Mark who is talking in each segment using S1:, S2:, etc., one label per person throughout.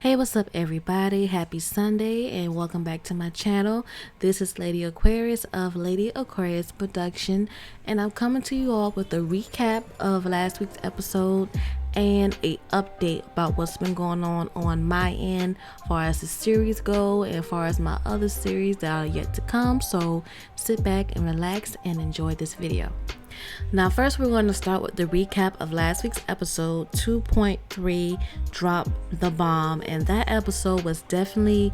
S1: Hey, what's up everybody? Happy Sunday and welcome back to my channel. This is Lady Aquarius of Lady Aquarius Production, and I'm coming to you all with a recap of last week's episode and a update about what's been going on my end as far as the series go and as far as my other series that are yet to come. So sit back and relax and enjoy this video. Now first we're going to start with the recap of last week's episode 2.3, Drop the Bomb, and that episode was definitely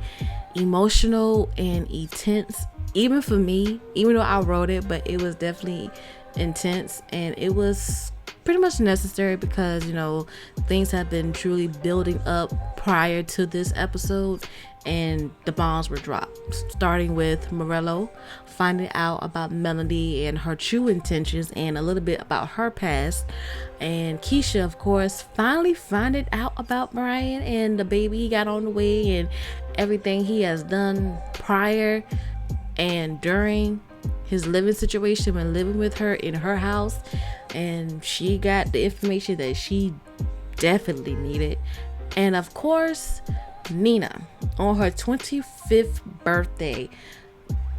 S1: emotional and intense, even for me, even though I wrote it, but it was definitely intense and it was pretty much necessary because, you know, things have been truly building up prior to this episode and the bombs were dropped, starting with Morello finding out about Melody and her true intentions and a little bit about her past, and Keisha, of course, finally finding out about Brian and the baby he got on the way and everything he has done prior and during his living situation when living with her in her house, and she got the information that she definitely needed. And of course, Nina on her 25th birthday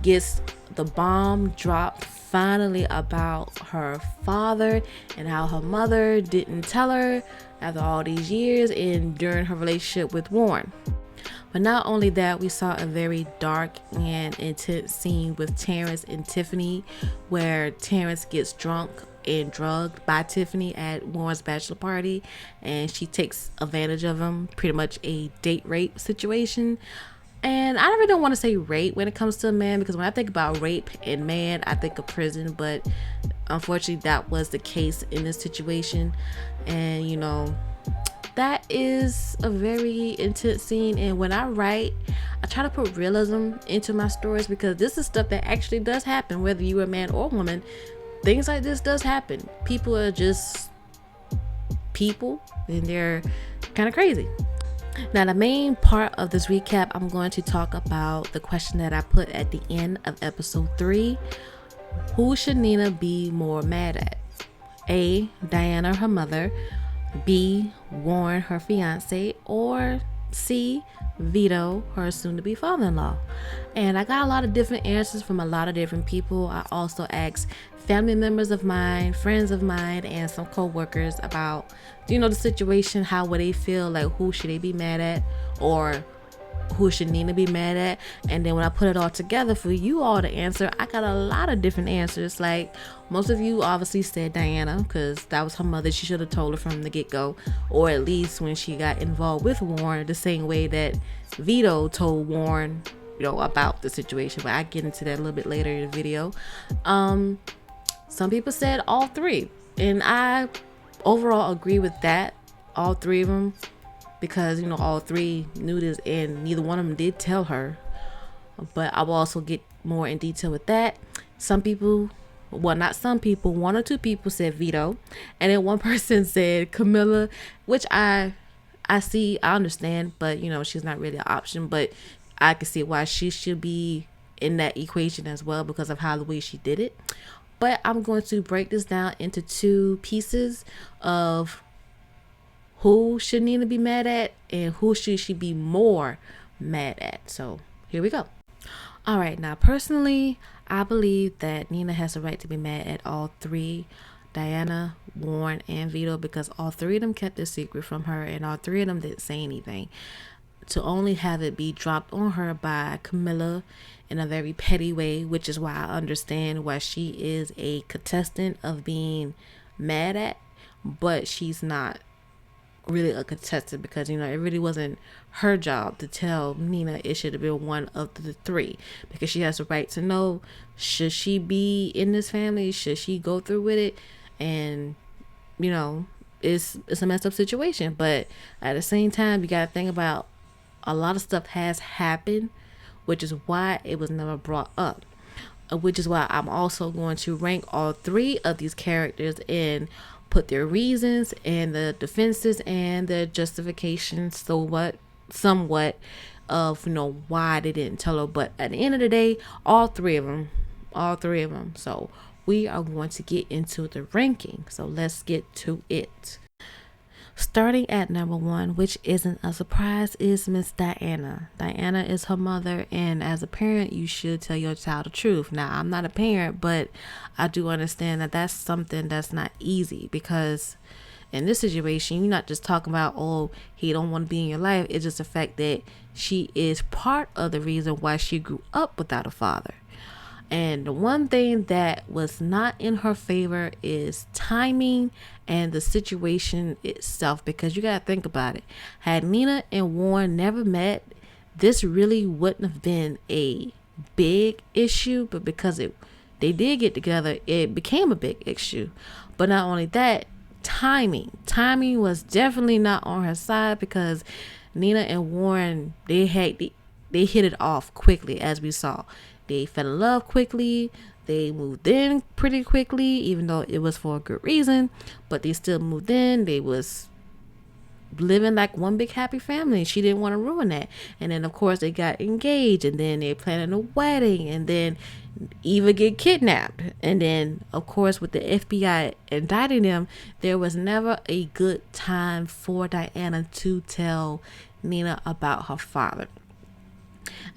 S1: gets the bomb dropped finally about her father and how her mother didn't tell her after all these years and during her relationship with Warren. But not only that, we saw a very dark and intense scene with Terrence and Tiffany, where Terrence gets drunk and drugged by Tiffany at Warren's bachelor party, and she takes advantage of him, pretty much a date rape situation. And I really don't want to say rape when it comes to a man, because when I think about rape and man, I think of prison, but unfortunately that was the case in this situation. And you know, that is a very intense scene, and when I write, I try to put realism into my stories because this is stuff that actually does happen, whether you're a man or a woman. Things like this does happen. People are just people and they're kind of crazy. Now, the main part of this recap, I'm going to talk about the question that I put at the end of episode 3. Who should Nina be more mad at? A, Diana, her mother; B, Warren, her fiance; or C, Vito, her soon-to-be father-in-law. And I got a lot of different answers from a lot of different people. I also asked family members of mine, friends of mine, and some co-workers about, you know, the situation, how would they feel, like who should they be mad at, or who should Nina be mad at. And then when I put it all together for you all to answer, I got a lot of different answers. Like, most of you obviously said Diana, because that was her mother. She should have told her from the get-go, or at least when she got involved with Warren, the same way that Vito told Warren, you know, about the situation. But I get into that a little bit later in the video. Some people said all three, and I overall agree with that, all three of them, because, you know, all three knew this and neither one of them did tell her. But I will also get more in detail with that. Some people, well, not some people, one or two people said Vito, and then one person said Camilla, which I see, I understand, but you know, she's not really an option, but I can see why she should be in that equation as well because of how the way she did it. But I'm going to break this down into two pieces of who should Nina be mad at and who should she be more mad at. So here we go. All right, now personally, I believe that Nina has a right to be mad at all three, Diana, Warren, and Vito, because all three of them kept the secret from her and all three of them didn't say anything. To only have it be dropped on her by Camilla in a very petty way, which is why I understand why she is a contestant of being mad at, but she's not really a contestant because, you know, it really wasn't her job to tell Nina it should have been one of the three, because she has the right to know, should she be in this family, should she go through with it. And you know, it's a messed up situation, but at the same time you gotta think about a lot of stuff has happened, which is why it was never brought up, which is why I'm also going to rank all three of these characters and put their reasons and the defenses and the justifications, somewhat of, you know, why they didn't tell her. But at the end of the day, all three of them. So we are going to get into the ranking, so let's get to it. Starting at number one, which isn't a surprise, is Miss Diana. Diana is her mother, and as a parent, you should tell your child the truth. Now, I'm not a parent, but I do understand that that's something that's not easy, because in this situation, you're not just talking about, oh, he don't want to be in your life. It's just the fact that she is part of the reason why she grew up without a father. And the one thing that was not in her favor is timing and the situation itself, because you got to think about it. Had Nina and Warren never met, this really wouldn't have been a big issue, but because they did get together, it became a big issue. But not only that, timing was definitely not on her side, because Nina and Warren, they hit it off quickly, as we saw. They fell in love quickly. They moved in pretty quickly, even though it was for a good reason, but they still moved in. They was living like one big happy family. She didn't want to ruin that. And then of course they got engaged, and then they planning a wedding, and then Eva get kidnapped. And then of course with the FBI indicting them, there was never a good time for Diana to tell Nina about her father.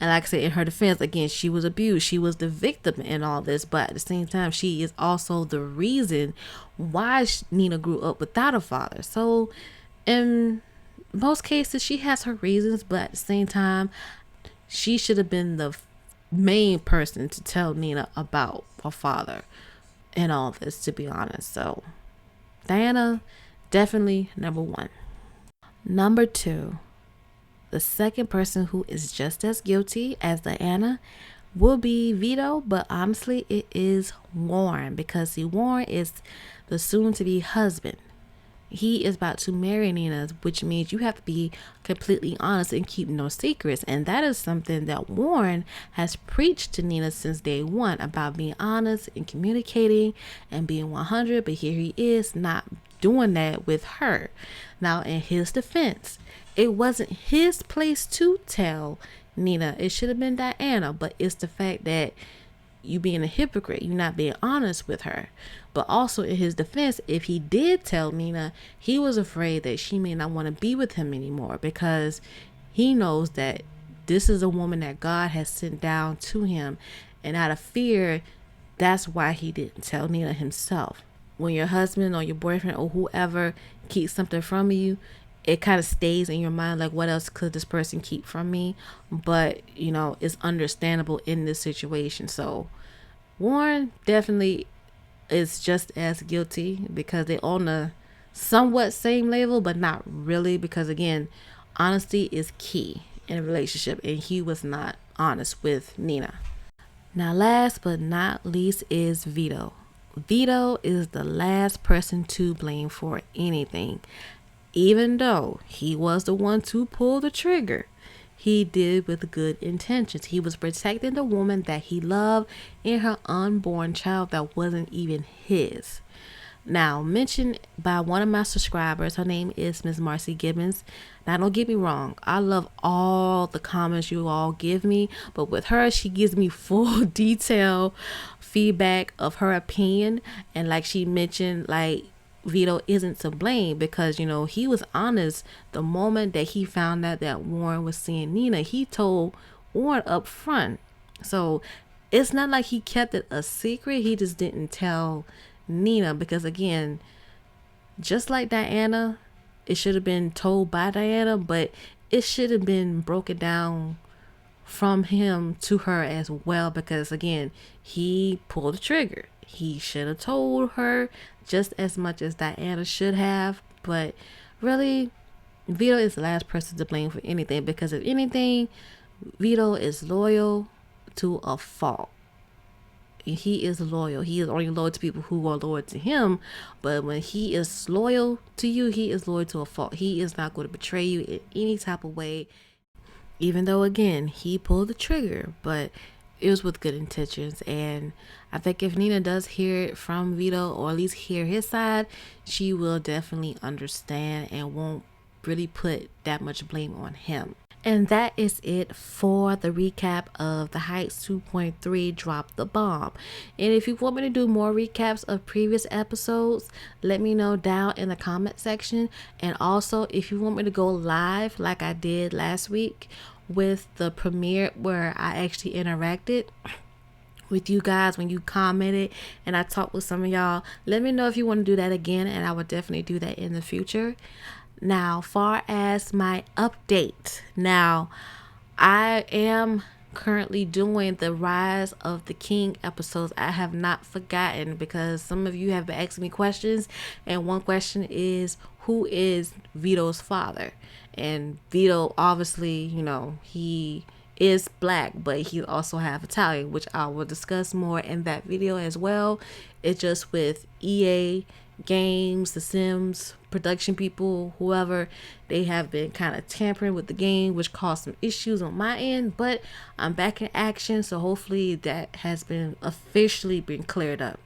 S1: And like I said, in her defense, again, she was abused. She was the victim in all this. But at the same time, she is also the reason why Nina grew up without a father. So in most cases, she has her reasons. But at the same time, she should have been the main person to tell Nina about her father and all this, to be honest. So Diana, definitely number one. Number two. The second person who is just as guilty as Diana will be Vito, but honestly, it is Warren, because Warren is the soon-to-be husband. He is about to marry Nina, which means you have to be completely honest and keep no secrets. And that is something that Warren has preached to Nina since day one, about being honest and communicating and being 100. But here he is not doing that with her. Now, in his defense, it wasn't his place to tell Nina. It should have been Diana, but it's the fact that you being a hypocrite, you're not being honest with her. But also in his defense, if he did tell Nina, he was afraid that she may not want to be with him anymore, because he knows that this is a woman that God has sent down to him. And out of fear, that's why he didn't tell Nina himself. When your husband or your boyfriend or whoever keeps something from you, it kind of stays in your mind, like, what else could this person keep from me? But, it's understandable in this situation. So Warren definitely is just as guilty, because they're on the somewhat same level, but not really, because again, honesty is key in a relationship, and he was not honest with Nina. Now, last but not least is Vito. Vito is the last person to blame for anything. Even though he was the one to pull the trigger, he did with good intentions. He was protecting the woman that he loved and her unborn child that wasn't even his. Now, mentioned by one of my subscribers, her name is Miss Marcy Gibbons. Now, don't get me wrong, I love all the comments you all give me, but with her, she gives me full detail feedback of her opinion. And like she mentioned, like, Vito isn't to blame, because he was honest the moment that he found out that Warren was seeing Nina. He told Warren up front. So it's not like he kept it a secret. He just didn't tell Nina, because again, just like Diana, it should have been told by Diana, but it should have been broken down from him to her as well, because again, he pulled the trigger. He should have told her just as much as Diana should have. But really, Vito is the last person to blame for anything, because if anything, Vito is loyal to a fault. He is loyal. He is only loyal to people who are loyal to him. But when he is loyal to you, he is loyal to a fault. He is not going to betray you in any type of way. Even though, again, he pulled the trigger, but it was with good intentions. And I think if Nina does hear it from Vito, or at least hear his side, she will definitely understand and won't really put that much blame on him. And that is it for the recap of the Heights 2.3 Drop the Bomb. And if you want me to do more recaps of previous episodes, let me know down in the comment section. And also, if you want me to go live like I did last week with the premiere where I actually interacted with you guys when you commented and I talked with some of y'all, let me know if you want to do that again, and I would definitely do that in the future. Now, far as my update, now I am currently doing the Rise of the King episodes. I have not forgotten, because some of you have been asking me questions, and one question is, who is Vito's father? And Vito, obviously, he is black, but he also have Italian, which I will discuss more in that video as well. It's just with EA Games, The Sims production people, whoever, they have been kind of tampering with the game, which caused some issues on my end, but I'm back in action, so hopefully that has been officially been cleared up.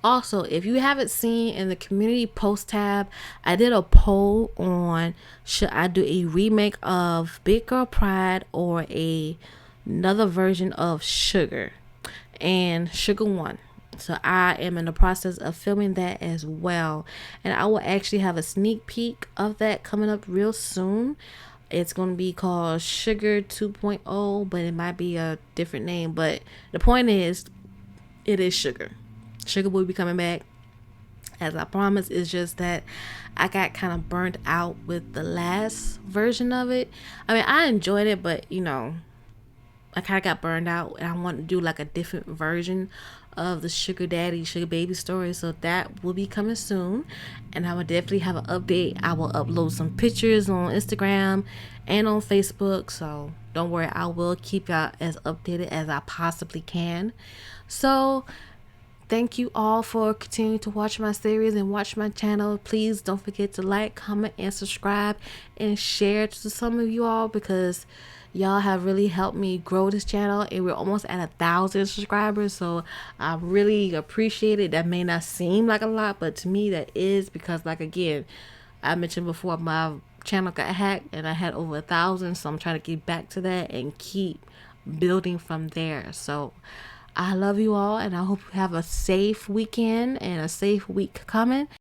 S1: Also, if you haven't seen, in the community post tab, I did a poll on should I do a remake of Big Girl Pride or another version of Sugar, and Sugar won. So I am in the process of filming that as well, and I will actually have a sneak peek of that coming up real soon. It's going to be called Sugar 2.0, but it might be a different name. But the point is, it is Sugar. Sugar will be coming back, as I promised. It's just that I got kind of burnt out with the last version of it. I mean, I enjoyed it, but I kind of got burned out, and I want to do like a different version of the Sugar Daddy, Sugar Baby story. So that will be coming soon, and I will definitely have an update. I will upload some pictures on Instagram and on Facebook, so don't worry, I will keep y'all as updated as I possibly can. So thank you all for continuing to watch my series and watch my channel. Please don't forget to like, comment, and subscribe, and share to some of you all, because y'all have really helped me grow this channel, and we're almost at 1,000 subscribers. So I really appreciate it. That may not seem like a lot, but to me that is, because like again, I mentioned before, my channel got hacked and I had over 1,000, so I'm trying to get back to that and keep building from there. So I love you all, and I hope you have a safe weekend and a safe week coming.